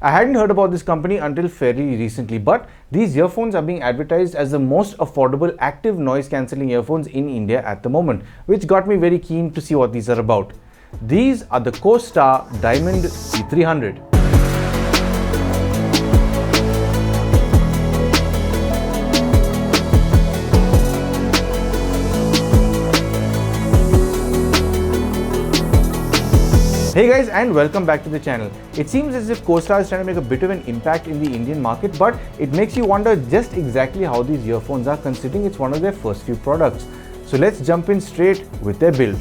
I hadn't heard about this company until fairly recently, but these earphones are being advertised as the most affordable active noise cancelling earphones in India at the moment, which got me very keen to see what these are about. These are the Costar Diamond T300. Hey guys, and welcome back to the channel. It seems as if Costar is trying to make a bit of an impact in the Indian market, but it makes you wonder just exactly how these earphones are, considering it's one of their first few products. So let's jump in straight with their build.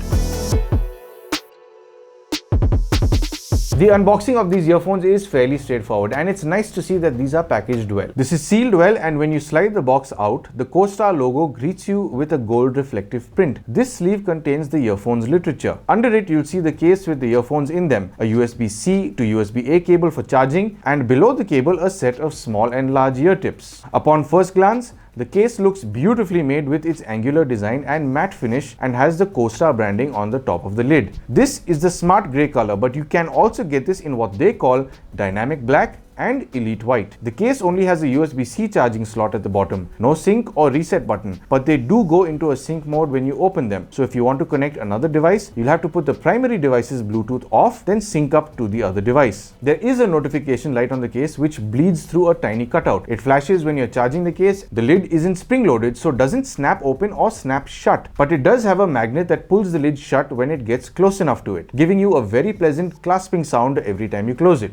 The unboxing of these earphones is fairly straightforward, and it's nice to see that these are packaged well. This is sealed well, and when you slide the box out, the Costar logo greets you with a gold reflective print. This sleeve contains the earphones literature. Under it, you'll see the case with the earphones in them, a USB-C to USB-A cable for charging, and below the cable a set of small and large ear tips. Upon first glance, the case looks beautifully made with its angular design and matte finish and has the Costar branding on the top of the lid. This is the smart grey color, but you can also get this in what they call dynamic black and elite white. The case only has a USB-C charging slot at the bottom, no sync or reset button, but they do go into a sync mode when you open them. So if you want to connect another device, you'll have to put the primary device's Bluetooth off, then sync up to the other device. There is a notification light on the case which bleeds through a tiny cutout. It flashes when you're charging the case. The lid isn't spring-loaded, so doesn't snap open or snap shut, but it does have a magnet that pulls the lid shut when it gets close enough to it, giving you a very pleasant clasping sound every time you close it.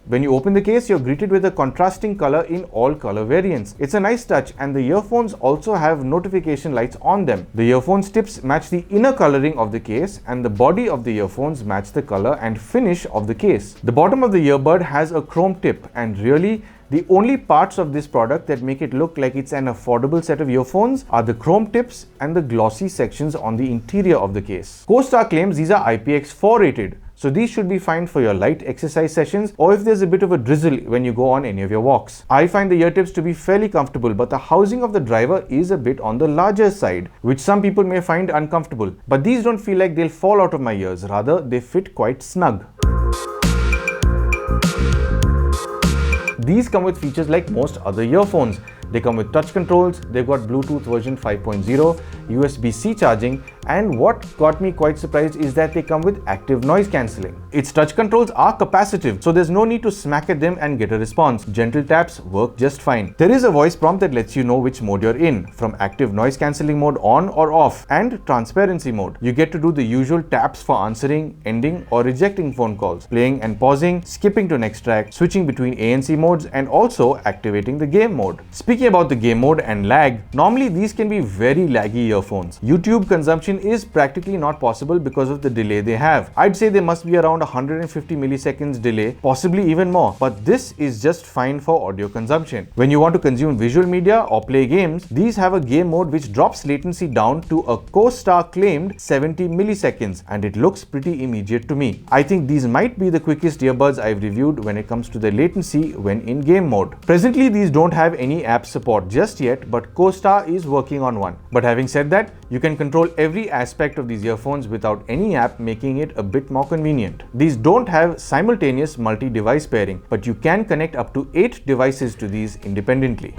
When you open the case, you're greeted with a contrasting color in all color variants. It's a nice touch, and the earphones also have notification lights on them. The earphones tips match the inner coloring of the case, and the body of the earphones match the color and finish of the case. The bottom of the earbud has a chrome tip, and really, the only parts of this product that make it look like it's an affordable set of earphones are the chrome tips and the glossy sections on the interior of the case. Costar claims these are IPX4 rated, so these should be fine for your light exercise sessions or if there's a bit of a drizzle when you go on any of your walks. I find the ear tips to be fairly comfortable, but the housing of the driver is a bit on the larger side, which some people may find uncomfortable. But these don't feel like they'll fall out of my ears, rather they fit quite snug. These come with features like most other earphones. They come with touch controls, they've got Bluetooth version 5.0, USB-C charging, and what got me quite surprised is that they come with active noise cancelling. Its touch controls are capacitive, so there's no need to smack at them and get a response. Gentle taps work just fine. There is a voice prompt that lets you know which mode you're in, from active noise cancelling mode on or off, and transparency mode. You get to do the usual taps for answering, ending, or rejecting phone calls, playing and pausing, skipping to next track, switching between ANC modes, and also activating the game mode. Speaking about the game mode and lag, normally these can be very laggy earphones. YouTube consumption is practically not possible because of the delay they have. I'd say they must be around 150 milliseconds delay, possibly even more, but this is just fine for audio consumption. When you want to consume visual media or play games, these have a game mode which drops latency down to a Costar claimed 70 milliseconds, and it looks pretty immediate to me. I think these might be the quickest earbuds I've reviewed when it comes to the latency when in game mode. Presently, these don't have any app support just yet, but Costar is working on one. But having said that, you can control every aspect of these earphones without any app, making it a bit more convenient. These don't have simultaneous multi-device pairing, but you can connect up to 8 devices to these independently.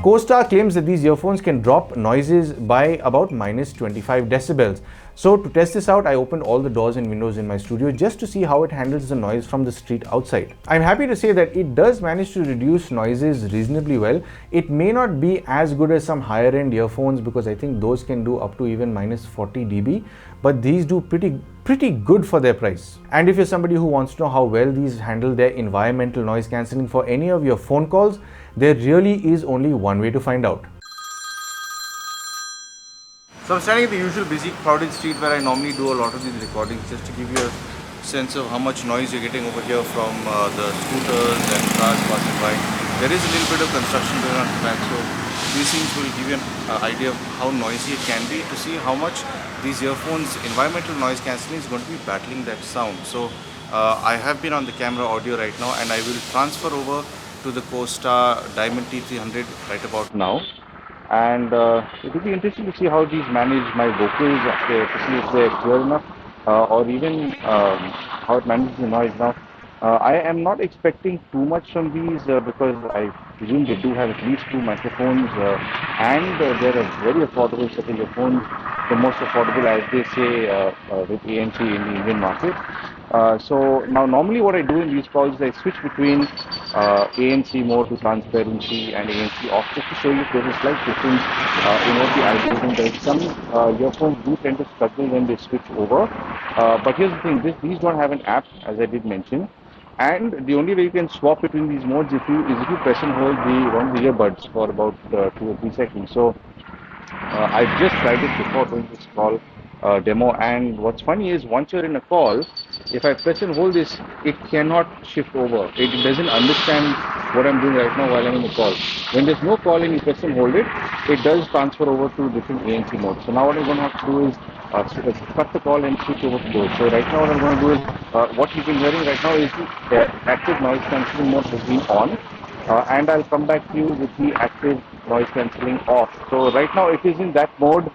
Costar claims that these earphones can drop noises by about minus 25 decibels. So to test this out, I opened all the doors and windows in my studio just to see how it handles the noise from the street outside. I'm happy to say that it does manage to reduce noises reasonably well. It may not be as good as some higher end earphones because I think those can do up to even minus 40 dB, but these do pretty good for their price. And if you're somebody who wants to know how well these handle their environmental noise cancelling for any of your phone calls, there really is only one way to find out. So I'm standing at the usual busy crowded street where I normally do a lot of these recordings, just to give you a sense of how much noise you're getting over here from the scooters and cars passing by. There is a little bit of construction going on at the back, so these things will give you an idea of how noisy it can be, to see how much these earphones environmental noise cancelling is going to be battling that sound. So I have been on the camera audio right now, and I will transfer over to the Costar Diamond T300 right about now. And it will be interesting to see how these manage my vocals, to see if they're clear enough, or even how it manages the noise. Now, I am not expecting too much from these because I presume they do have at least two microphones and they're a very affordable set of earphones, the most affordable, as they say, with ANC in the Indian market. So now normally what I do in these calls is I switch between ANC mode to transparency and ANC off just to show you there's a slight difference in what the algorithm does. Some earphones do tend to struggle when they switch over. But here's the thing, these don't have an app, as I did mention. And the only way you can swap between these modes if you press and hold one of the earbuds for about 2 or 3 seconds. So I've just tried it before doing this call demo, and what's funny is once you're in a call, if I press and hold this, it cannot shift over. It doesn't understand what I'm doing right now while I'm in the call. When there's no call and you press and hold it, it does transfer over to different ANC modes. So now what I'm going to have to do is cut the call and switch over to those. So right now what I'm going to do is, what you've been hearing right now is the active noise cancelling mode has been on. And I'll come back to you with the active noise cancelling off. So right now it is in that mode.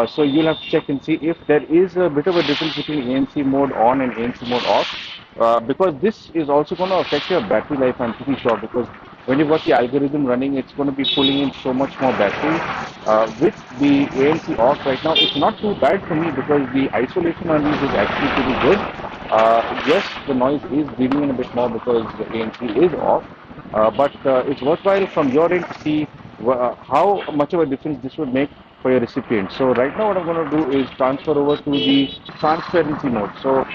So you'll have to check and see if there is a bit of a difference between ANC mode on and ANC mode off. Because this is also going to affect your battery life, I'm pretty sure, because when you've got the algorithm running, it's going to be pulling in so much more battery. With the ANC off right now, it's not too bad for me because the isolation on these is actually pretty good. Yes, the noise is breathing in a bit more because the ANC is off. But it's worthwhile from your end to see how much of a difference this would make for your recipient. So right now what I'm going to do is transfer over to the transparency mode. So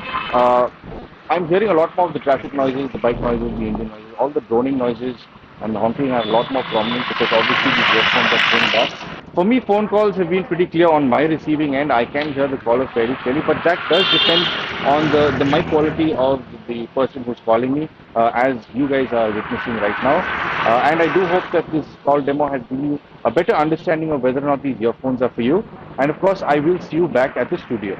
I'm hearing a lot more of the traffic noises, the bike noises, the engine noises, all the droning noises and the honking are a lot more prominent because obviously these earphones are going back. For me, phone calls have been pretty clear on my receiving end. I can hear the caller fairly clearly, but that does depend on the mic quality of the person who's calling me, as you guys are witnessing right now. And I do hope that this call demo has given you a better understanding of whether or not these earphones are for you. And of course, I will see you back at the studio.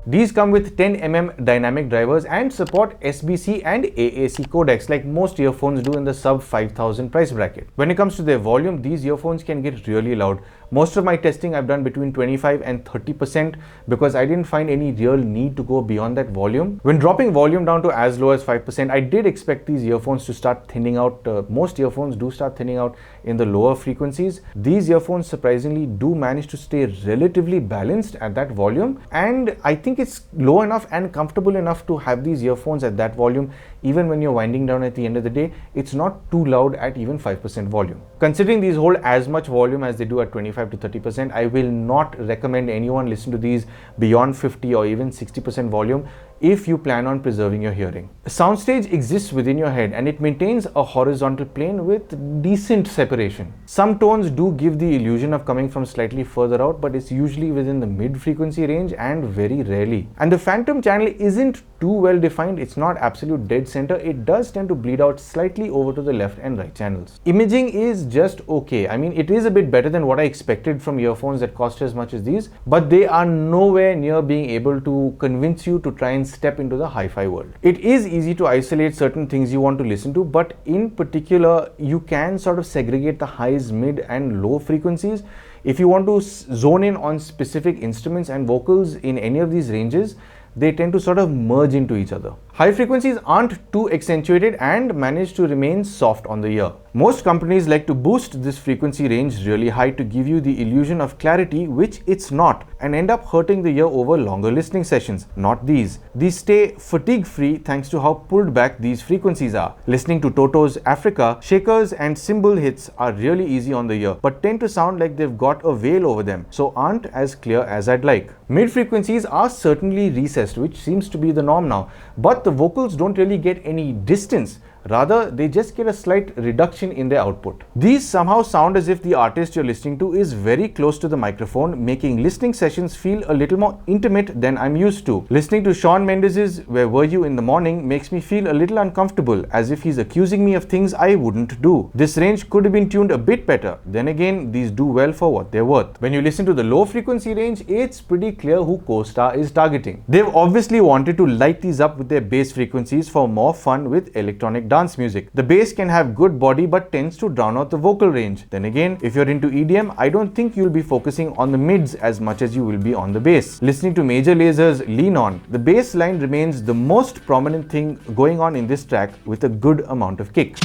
These come with 10mm dynamic drivers and support SBC and AAC codecs like most earphones do in the sub 5000 price bracket. When it comes to their volume, these earphones can get really loud. Most of my testing I've done between 25 and 30% because I didn't find any real need to go beyond that volume. When dropping volume down to as low as 5%, I did expect these earphones to start thinning out. Most earphones do start thinning out in the lower frequencies. These earphones surprisingly do manage to stay relatively balanced at that volume, and I think it's low enough and comfortable enough to have these earphones at that volume. Even when you're winding down at the end of the day, it's not too loud at even 5% volume. Considering these hold as much volume as they do at 25 to 30%, I will not recommend anyone listen to these beyond 50 or even 60% volume if you plan on preserving your hearing. A soundstage exists within your head and it maintains a horizontal plane with decent separation. Some tones do give the illusion of coming from slightly further out, but it's usually within the mid frequency range and very rarely. And the phantom channel isn't too well defined. It's not absolute dead center. It does tend to bleed out slightly over to the left and right channels. Imaging is just okay. I mean, it is a bit better than what I expected from earphones that cost as much as these, but they are nowhere near being able to convince you to try and step into the hi-fi world. It is easy to isolate certain things you want to listen to, but in particular, you can sort of segregate the highs, mid and low frequencies. If you want to zone in on specific instruments and vocals in any of these ranges, they tend to sort of merge into each other. High frequencies aren't too accentuated and manage to remain soft on the ear. Most companies like to boost this frequency range really high to give you the illusion of clarity, which it's not, and end up hurting the ear over longer listening sessions. Not these. These stay fatigue free thanks to how pulled back these frequencies are. Listening to Toto's Africa, shakers and cymbal hits are really easy on the ear, but tend to sound like they've got a veil over them, so aren't as clear as I'd like. Mid frequencies are certainly recessed, which seems to be the norm now, but the vocals don't really get any distance Rather, they just get a slight reduction in their output. These somehow sound as if the artist you're listening to is very close to the microphone, making listening sessions feel a little more intimate than I'm used to. Listening to Shawn Mendes's Where Were You in the Morning makes me feel a little uncomfortable, as if he's accusing me of things I wouldn't do. This range could have been tuned a bit better. Then again, these do well for what they're worth. When you listen to the low frequency range, it's pretty clear who Costar is targeting. They've obviously wanted to light these up with their bass frequencies for more fun with electronic dance music. The bass can have good body but tends to drown out the vocal range. Then again, if you're into EDM, I don't think you'll be focusing on the mids as much as you will be on the bass. Listening to Major Laser's Lean On, the bass line remains the most prominent thing going on in this track with a good amount of kick.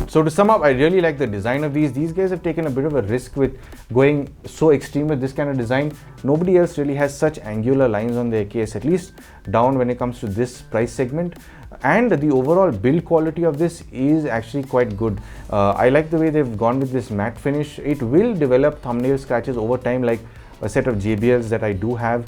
So to sum up, I really like the design of these. These guys have taken a bit of a risk with going so extreme with this kind of design. Nobody else really has such angular lines on their case, at least down when it comes to this price segment. And the overall build quality of this is actually quite good. I like the way they've gone with this matte finish. It will develop thumbnail scratches over time, like a set of JBLs that I do have.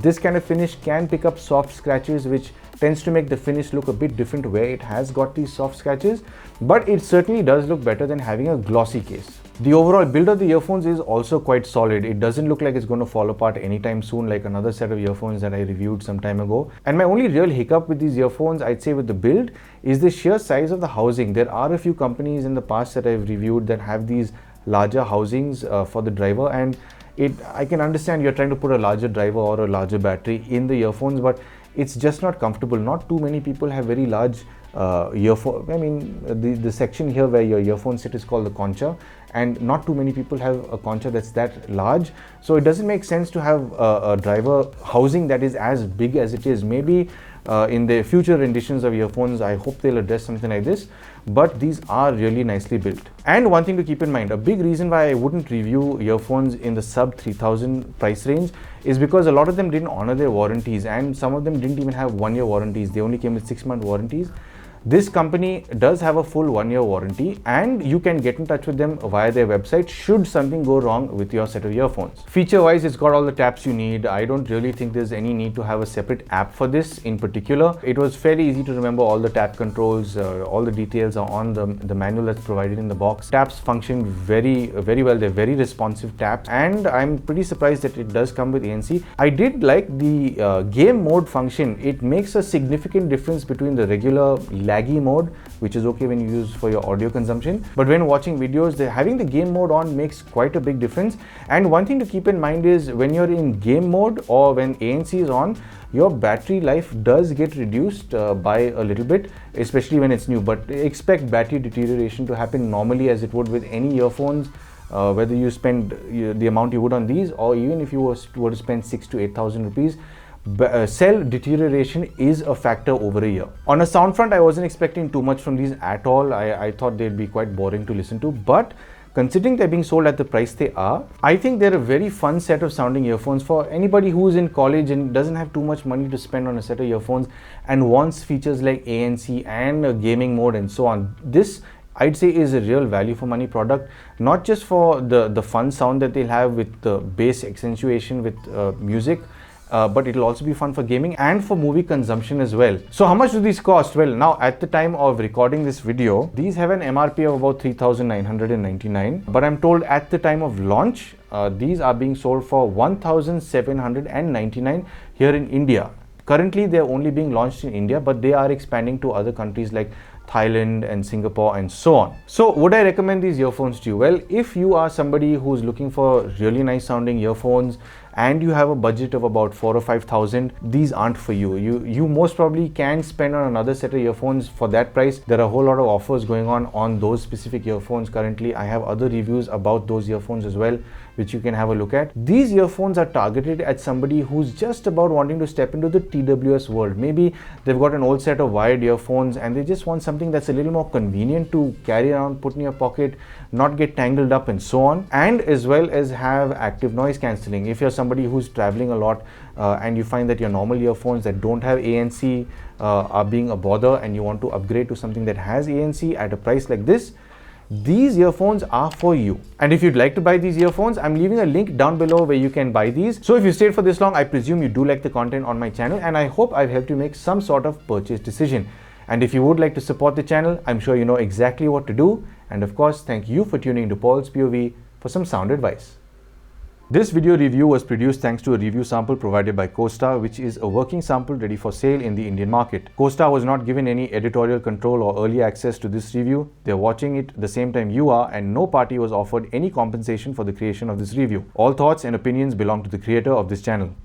This kind of finish can pick up soft scratches, which tends to make the finish look a bit different where it has got these soft scratches, but it certainly does look better than having a glossy case. The overall build of the earphones is also quite solid. It doesn't look like it's going to fall apart anytime soon, like another set of earphones that I reviewed some time ago. And my only real hiccup with these earphones, I'd say with the build, is the sheer size of the housing. There are a few companies in the past that I've reviewed that have these larger housings for the driver, and I can understand you're trying to put a larger driver or a larger battery in the earphones, but it's just not comfortable. Not too many people have very large earphone. I mean, the section here where your earphones sit is called the concha, and not too many people have a concha that's that large. So it doesn't make sense to have a driver housing that is as big as it is. Maybe in the future renditions of earphones, I hope they'll address something like this, but these are really nicely built. And one thing to keep in mind, a big reason why I wouldn't review earphones in the sub 3000 price range is because a lot of them didn't honor their warranties, and some of them didn't even have 1-year warranties. They only came with 6-month warranties. This company does have a full 1-year warranty, and you can get in touch with them via their website should something go wrong with your set of earphones. Feature wise, it's got all the taps you need. I don't really think there's any need to have a separate app for this in particular. It was fairly easy to remember all the tap controls. All the details are on the manual that's provided in the box. Taps function very well. They're very responsive taps, and I'm pretty surprised that it does come with ANC. I did like the game mode function. It makes a significant difference between the regular laggy mode, which is okay when you use for your audio consumption, but when watching videos, having the game mode on makes quite a big difference. And one thing to keep in mind is when you're in game mode or when ANC is on, your battery life does get reduced by a little bit, especially when it's new. But expect battery deterioration to happen normally as it would with any earphones, whether you spend the amount you would on these, or even if you were to spend 6,000 to 8,000 rupees. Cell deterioration is a factor over a year. On a sound front, I wasn't expecting too much from these at all. I thought they'd be quite boring to listen to, but considering they're being sold at the price they are, I think they're a very fun set of sounding earphones for anybody who's in college and doesn't have too much money to spend on a set of earphones and wants features like ANC and a gaming mode and so on. This, I'd say, is a real value for money product, not just for the fun sound that they'll have with the bass accentuation with music, but it'll also be fun for gaming and for movie consumption as well. So how much do these cost? Well, now at the time of recording this video, these have an MRP of about 3,999, but I'm told at the time of launch, these are being sold for 1,799 here in India. Currently, they're only being launched in India, but they are expanding to other countries like Thailand and Singapore and so on. So would I recommend these earphones to you? Well, if you are somebody who's looking for really nice sounding earphones and you have a budget of about 4,000 or 5,000, these aren't for you. You most probably can spend on another set of earphones for that price. There are a whole lot of offers going on those specific earphones currently. I have other reviews about those earphones as well, which you can have a look at. These earphones are targeted at somebody who's just about wanting to step into the TWS world. Maybe they've got an old set of wired earphones and they just want something that's a little more convenient to carry around, put in your pocket, not get tangled up and so on, and as well as have active noise cancelling. If you're somebody who's traveling a lot and you find that your normal earphones that don't have ANC are being a bother and you want to upgrade to something that has ANC at a price like this, These earphones are for you. And if you'd like to buy these earphones, I'm leaving a link down below where you can buy these. So if you stayed for this long, I presume you do like the content on my channel, and I hope I've helped you make some sort of purchase decision. And if you would like to support the channel, I'm sure you know exactly what to do. And of course, thank you for tuning into Paul's POV for some sound advice. This video review was produced thanks to a review sample provided by Costar, which is a working sample ready for sale in the Indian market. Costar was not given any editorial control or early access to this review. They're watching it the same time you are, and no party was offered any compensation for the creation of this review. All thoughts and opinions belong to the creator of this channel.